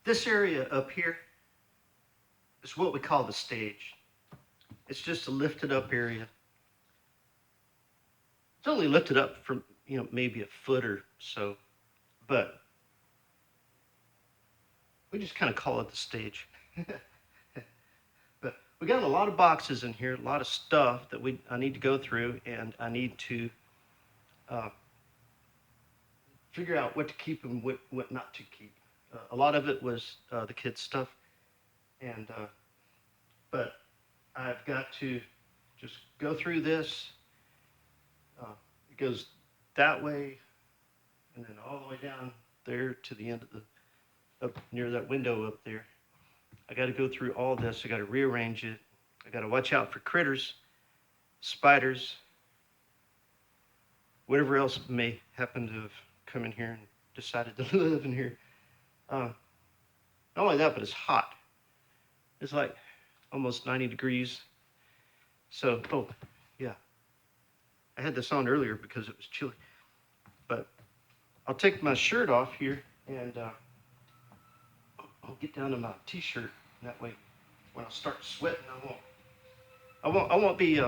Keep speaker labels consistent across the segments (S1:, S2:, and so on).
S1: This area up here is what we call the stage. It's just a lifted up area. It's only lifted up from, maybe a foot or so, but we just kind of call it the stage. But we got a lot of boxes in here, a lot of stuff that I need to go through, and I need to uh, figure out what to keep and what not to keep. A lot of it was the kids' stuff, and but I've got to just go through this. It goes that way, and then all the way down there to the end of up near that window up there. I got to go through all this. I got to rearrange it. I got to watch out for critters, spiders, whatever else may happen to have come in here and decided to live in here. Not only that, but it's hot. It's like almost 90 degrees. So, oh, yeah. I had this on earlier because it was chilly. But I'll take my shirt off here and I'll get down to my t-shirt. That way, when I start sweating, I won't be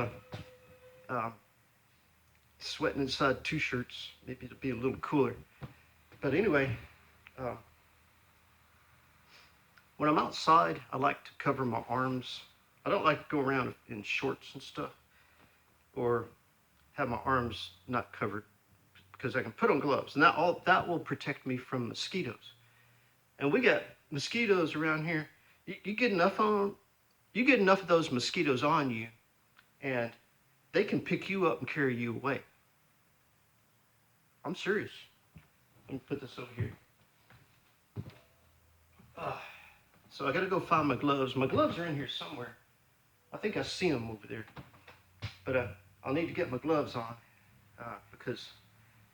S1: sweating inside two shirts. Maybe it'll be a little cooler. But anyway, when I'm outside, I like to cover my arms. I don't like to go around in shorts and stuff, or have my arms not covered, because I can put on gloves, and that will protect me from mosquitoes. And we got mosquitoes around here. You get enough of those mosquitoes on you, and they can pick you up and carry you away. I'm serious. Let me put this over here. So I got to go find my gloves. My gloves are in here somewhere. I think I see them over there. But I'll need to get my gloves on because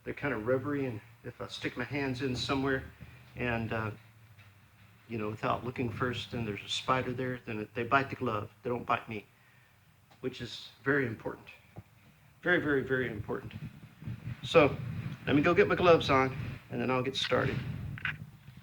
S1: they're kind of rubbery, and if I stick my hands in somewhere and without looking first, and there's a spider there, then they bite the glove. They don't bite me, which is very important. Very, very, very important. So let me go get my gloves on, and then I'll get started.